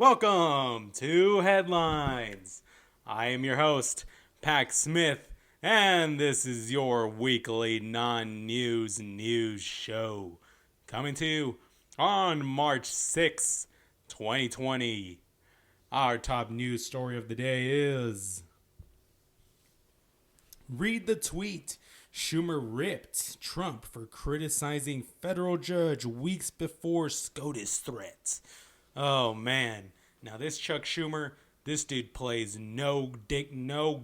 Welcome to Headlines. I am your host, Pax Smith, and this is your weekly non-news show. Coming to you on March 6th, 2020. Our top news story of the day is... Read the tweet. Schumer ripped Trump for criticizing federal judge weeks before Scotus threats. Oh man. Now this Chuck Schumer, this dude plays no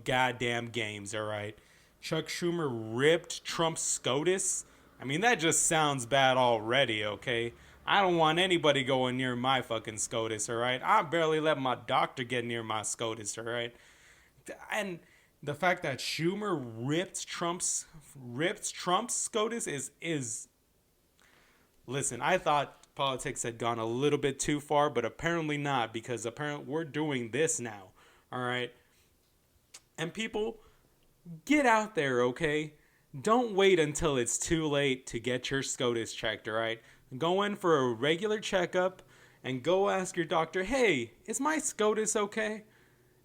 goddamn games, alright? Chuck Schumer ripped Trump's Scotus? I mean, that just sounds bad already, okay? I don't want anybody going near my fucking Scotus, alright? I barely let my doctor get near my Scotus, alright? And the fact that Schumer ripped Trump's SCOTUS is listen, I thought politics had gone a little bit too far, but apparently not, because apparently we're doing this now. All right? And people, get out there, okay? Don't wait until it's too late to get your SCOTUS checked, all right? Go in for a regular checkup and go ask your doctor, "Hey, is my SCOTUS okay?"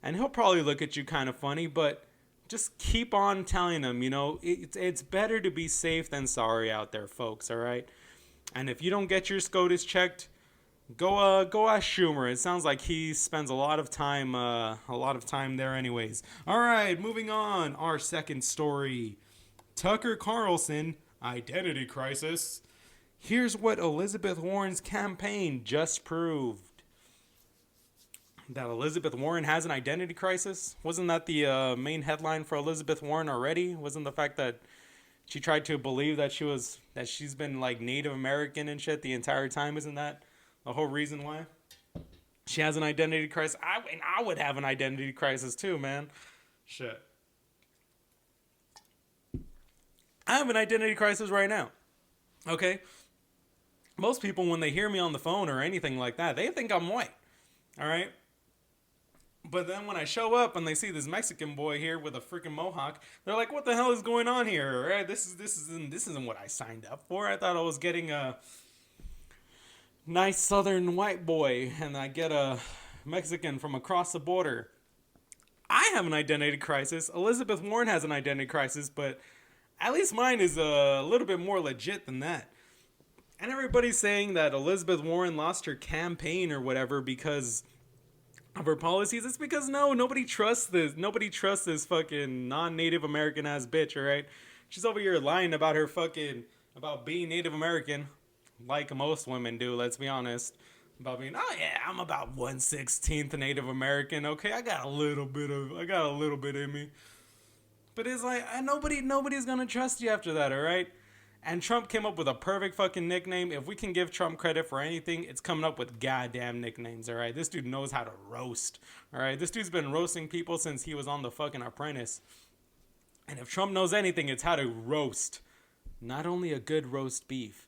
And he'll probably look at you kind of funny, but just keep on telling him, it's better to be safe than sorry out there, folks, all right? And if you don't get your SCOTUS checked, go ask Schumer. It sounds like he spends a lot of time there anyways. All right, moving on. Our second story. Tucker Carlson, identity crisis. Here's what Elizabeth Warren's campaign just proved. That Elizabeth Warren has an identity crisis? Wasn't that the main headline for Elizabeth Warren already? Wasn't the fact that she tried to believe that she's been like Native American and shit the entire time? Isn't that the whole reason why she has an identity crisis? I would have an identity crisis too, man. Shit. I have an identity crisis right now. Okay? Most people, when they hear me on the phone or anything like that, they think I'm white. All right? But then when I show up and they see this Mexican boy here with a freaking mohawk, they're like, "What the hell is going on here? Right? This isn't what I signed up for. I thought I was getting a nice southern white boy, and I get a Mexican from across the border." I have an identity crisis. Elizabeth Warren has an identity crisis, but at least mine is a little bit more legit than that. And everybody's saying that Elizabeth Warren lost her campaign or whatever because of her policies. It's because nobody trusts this fucking non-Native American ass bitch, alright? She's over here lying about about being Native American, like most women do, let's be honest. About being, "Oh yeah, I'm about 1/16 Native American, okay? I got a little bit in me." But it's like, nobody's gonna trust you after that, alright? And Trump came up with a perfect fucking nickname. If we can give Trump credit for anything, it's coming up with goddamn nicknames, all right? This dude knows how to roast, all right? This dude's been roasting people since he was on The fucking Apprentice. And if Trump knows anything, it's how to roast. Not only a good roast beef,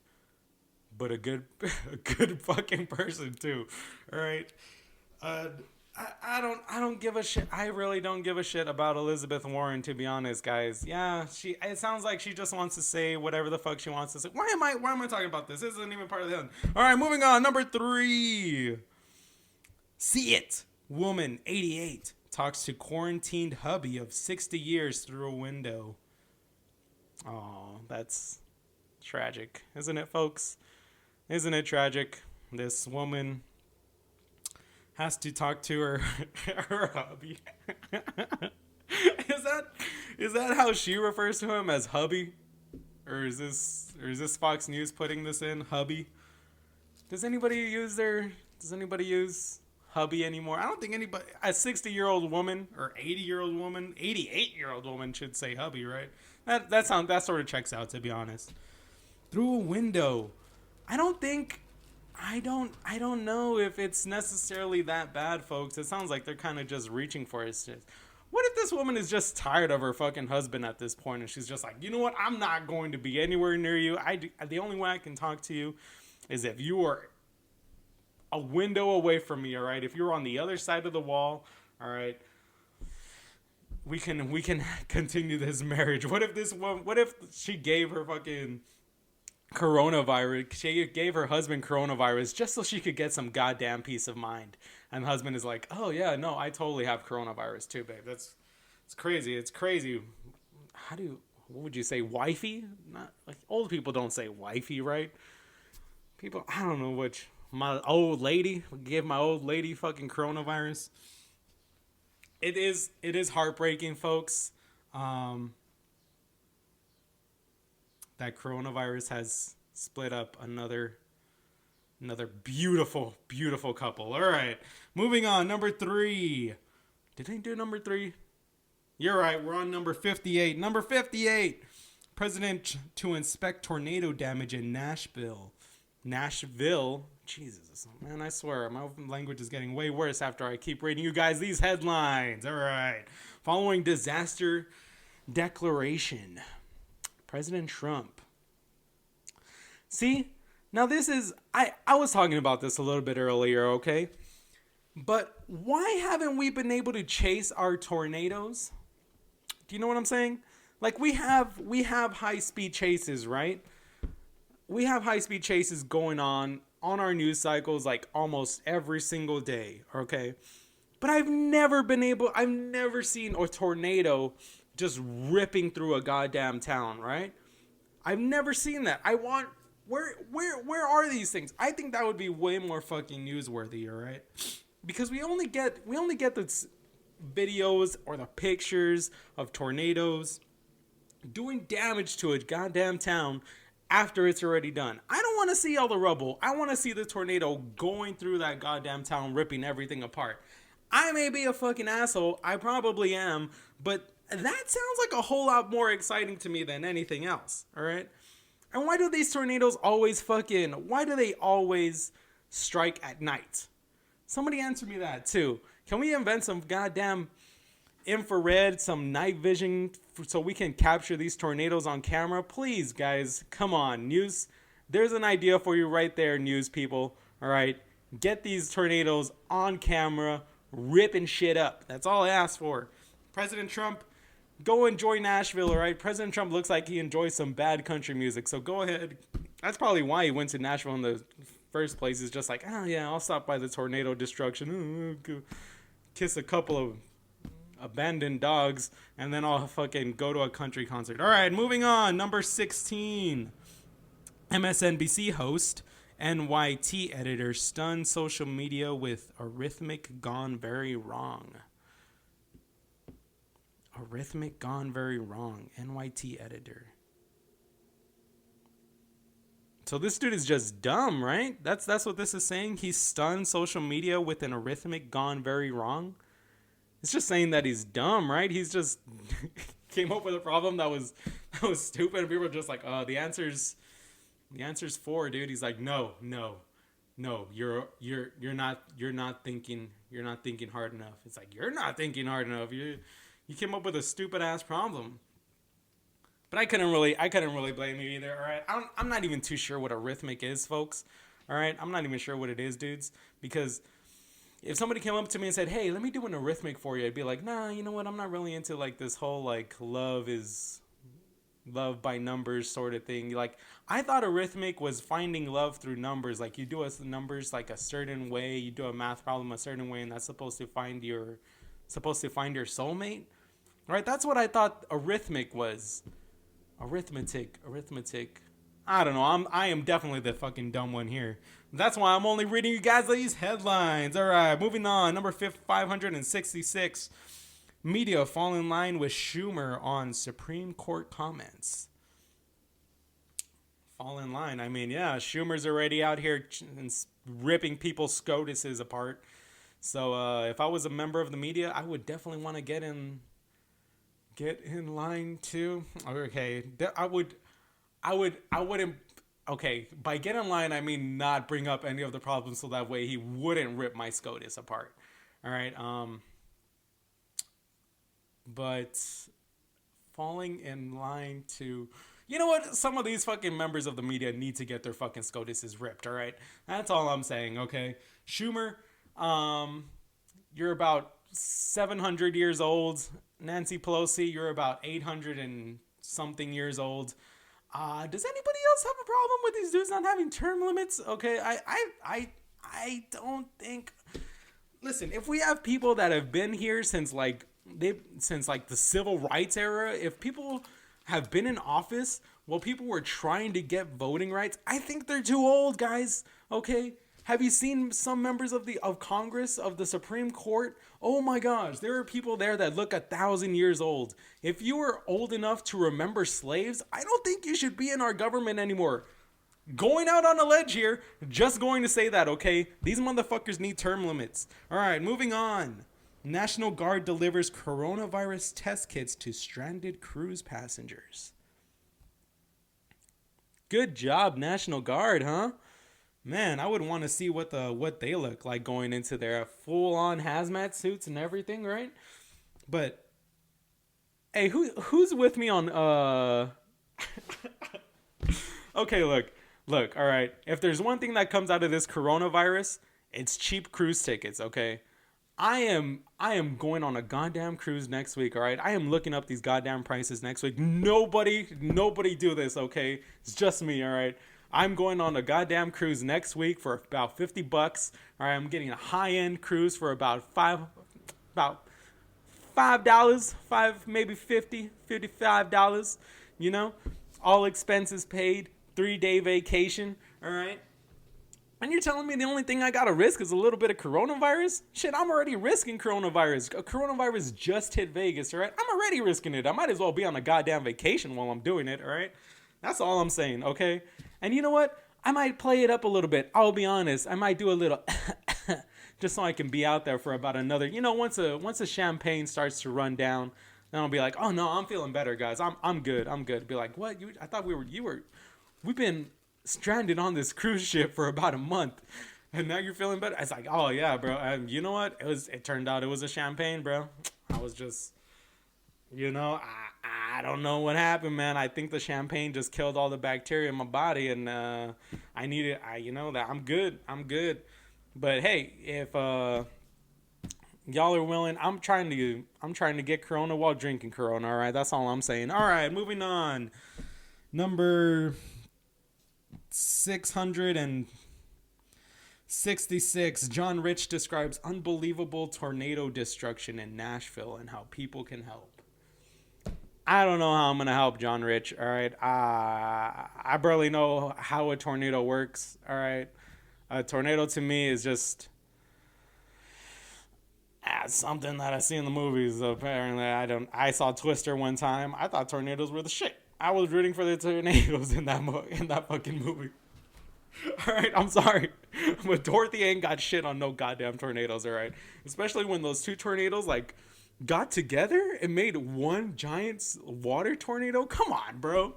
but a good fucking person too, all right? I don't give a shit. I really don't give a shit about Elizabeth Warren, to be honest, guys. Yeah, it sounds like she just wants to say whatever the fuck she wants to say. Why am I talking about this? This isn't even part of the end. All right, moving on. Number 3. See it. Woman, 88, talks to quarantined hubby of 60 years through a window. Oh, that's tragic, isn't it, folks? Isn't it tragic? This woman has to talk to her hubby. Is that how she refers to him, as hubby? Or is this Fox News putting this in, hubby? Does anybody use hubby anymore? I don't think anybody, a 60-year-old woman or 80-year-old woman, 88-year-old woman should say hubby, right? That sort of checks out, to be honest. Through a window. I don't know if it's necessarily that bad, folks. It sounds like they're kind of just reaching for it. What if this woman is just tired of her fucking husband at this point, and she's just like, "You know what? I'm not going to be anywhere near you. The only way I can talk to you is if you are a window away from me, all right? If you're on the other side of the wall, all right? We can continue this marriage." What if she gave her fucking coronavirus. She gave her husband coronavirus just so she could get some goddamn peace of mind. And the husband is like, "Oh yeah, no, I totally have coronavirus too, babe. It's crazy. It's crazy. What would you say, wifey? Not like old people don't say wifey, right? People, I don't know which. My old lady gave my old lady fucking coronavirus. It is heartbreaking, folks. That coronavirus has split up another beautiful, beautiful couple. All right, moving on. Number 3. Did I do number 3? You're right. We're on number 58. Number 58. President to inspect tornado damage in Nashville. Jesus, man, I swear, my language is getting way worse after I keep reading you guys these headlines. All right. Following disaster declaration. President Trump. See, now this is, I was talking about this a little bit earlier, okay? But why haven't we been able to chase our tornadoes? Do you know what I'm saying? Like we have high-speed chases, right? We have high-speed chases going on our news cycles like almost every single day, okay? But I've never seen a tornado just ripping through a goddamn town, right? I've never seen that. Where are these things? I think that would be way more fucking newsworthy, all right? Because we only get the videos or the pictures of tornadoes doing damage to a goddamn town after it's already done. I don't want to see all the rubble. I want to see the tornado going through that goddamn town, ripping everything apart. I may be a fucking asshole. I probably am. But that sounds like a whole lot more exciting to me than anything else. All right? And why do these tornadoes why do they always strike at night? Somebody answer me that too. Can we invent some goddamn infrared, some night vision so we can capture these tornadoes on camera? Please, guys, come on. News, there's an idea for you right there, news people. All right, get these tornadoes on camera, ripping shit up. That's all I ask for. President Trump, go enjoy Nashville, all right? President Trump looks like he enjoys some bad country music, so go ahead. That's probably why he went to Nashville in the first place. Is just like, oh yeah, I'll stop by the tornado destruction, kiss a couple of abandoned dogs, and then I'll fucking go to a country concert. All right, moving on. Number 16. MSNBC host, NYT editor, stunned social media with arithmetic gone very wrong. Arithmetic gone very wrong. NYT editor. So this dude is just dumb, right? That's what this is saying. He stunned social media with an arithmetic gone very wrong. It's just saying that he's dumb, right? He's just came up with a problem that was stupid. And people were just like, "Oh, the answer's 4, dude." He's like, "No, you're not thinking hard enough." It's like, "You're not thinking hard enough. You came up with a stupid ass problem." But I couldn't really blame you either. All right, I'm not even too sure what arithmetic is, folks. All right, I'm not even sure what it is, dudes, because if somebody came up to me and said, "Hey, let me do an arithmetic for you," I'd be like, "Nah, you know what? I'm not really into like this whole like love by numbers sort of thing." Like, I thought arithmetic was finding love through numbers. Like, you do numbers like a certain way, you do a math problem a certain way, and that's supposed to find your soulmate. All right, that's what I thought arithmetic was. Arithmetic. I don't know. I am definitely the fucking dumb one here. That's why I'm only reading you guys these headlines. All right, moving on. Number 566. Media fall in line with Schumer on Supreme Court comments. Fall in line. I mean, yeah, Schumer's already out here ripping people's Scotuses apart. So if I was a member of the media, I would definitely want to get in line too. Okay, I wouldn't. Okay, by get in line, I mean not bring up any of the problems so that way he wouldn't rip my Scotus apart. All right. But falling in line to, you know what? Some of these fucking members of the media need to get their fucking Scotuses ripped. All right. That's all I'm saying. Okay, Schumer, you're about 700 years old. Nancy Pelosi, you're about 800 and something years old. Does anybody else have a problem with these dudes not having term limits? Okay, I don't think. Listen, if we have people that have been here since like the civil rights era, if people have been in office while people were trying to get voting rights, I think they're too old, guys. Okay? Have you seen some members of Congress, of the Supreme Court? Oh my gosh, there are people there that look 1,000 years old. If you were old enough to remember slaves, I don't think you should be in our government anymore. Going out on a ledge here, just going to say that, okay? These motherfuckers need term limits. All right, moving on. National Guard delivers coronavirus test kits to stranded cruise passengers. Good job, National Guard, huh? Man, I would want to see what they look like going into their full-on hazmat suits and everything, right? But hey, who's with me on Okay, look, all right. If there's one thing that comes out of this coronavirus, it's cheap cruise tickets, okay? I am going on a goddamn cruise next week, all right? I am looking up these goddamn prices next week. Nobody do this, okay? It's just me, all right? I'm going on a goddamn cruise next week for about $50. All right, I'm getting a high-end cruise for about $5, maybe $55, you know? All expenses paid, 3-day vacation, all right? And you're telling me the only thing I got to risk is a little bit of coronavirus? Shit, I'm already risking coronavirus. Coronavirus just hit Vegas, all right? I'm already risking it. I might as well be on a goddamn vacation while I'm doing it, all right? That's all I'm saying, okay? And you know what? I might play it up a little bit. I'll be honest. I might do a little just so I can be out there for about another, once the champagne starts to run down, then I'll be like, "Oh no, I'm feeling better, guys. I'm good. I'm good." Be like, "What? I thought we've been stranded on this cruise ship for about a month, and now you're feeling better." It's like, "Oh yeah, bro. You know what? It turned out it was a champagne, bro. I was just, I don't know what happened, man. I think the champagne just killed all the bacteria in my body, and that I'm good. I'm good. But hey, if y'all are willing, I'm trying to get Corona while drinking Corona. All right, that's all I'm saying. All right, moving on. Number 666. John Rich describes unbelievable tornado destruction in Nashville and how people can help. I don't know how I'm going to help John Rich, all right? I barely know how a tornado works, all right? A tornado to me is just something that I see in the movies. Apparently, I saw Twister one time. I thought tornadoes were the shit. I was rooting for the tornadoes in that fucking movie. All right, I'm sorry, but Dorothy ain't got shit on no goddamn tornadoes, all right? Especially when those two tornadoes, got together and made one giant water tornado. Come on, bro.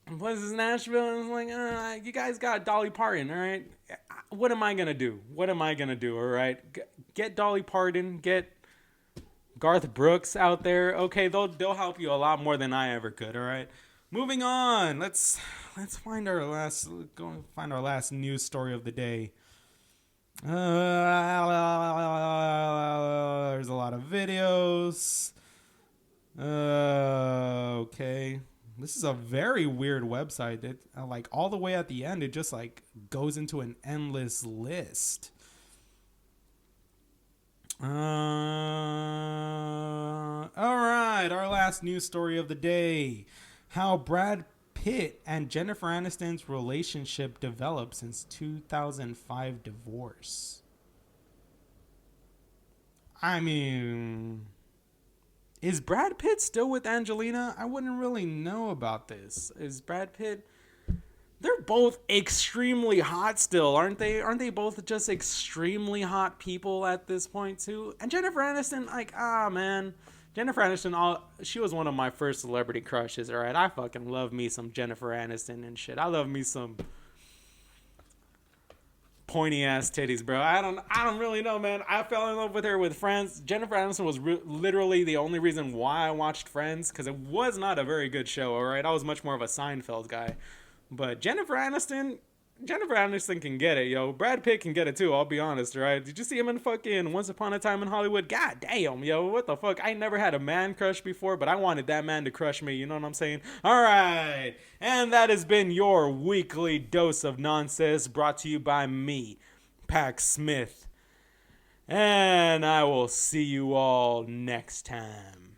And plus, it's Nashville, and it's like, you guys got Dolly Parton, all right? What am I gonna do? All right? Get Dolly Parton, get Garth Brooks out there. Okay, they'll help you a lot more than I ever could. All right. Moving on. Let's find our last news story of the day. There's a lot of videos. Okay. This is a very weird website. It all the way at the end, it just goes into an endless list. All right, our last news story of the day. How Brad Pitt and Jennifer Aniston's relationship developed since 2005 divorce. I mean, is Brad Pitt still with Angelina? I wouldn't really know about this. Is Brad Pitt... They're both extremely hot still, aren't they? Aren't they both just extremely hot people at this point, too? And Jennifer Aniston, man. Jennifer Aniston, she was one of my first celebrity crushes, all right? I fucking love me some Jennifer Aniston and shit. I love me some pointy-ass titties, bro. I don't really know, man. I fell in love with her with Friends. Jennifer Aniston was literally the only reason why I watched Friends, because it was not a very good show, all right? I was much more of a Seinfeld guy. But Jennifer Aniston, Jennifer Aniston can get it, yo. Brad Pitt can get it too, I'll be honest, right? Did you see him in fucking Once Upon a Time in Hollywood? God damn, yo, what the fuck? I never had a man crush before, but I wanted that man to crush me, you know what I'm saying? Alright, and that has been your weekly dose of nonsense brought to you by me, Pax Smith. And I will see you all next time.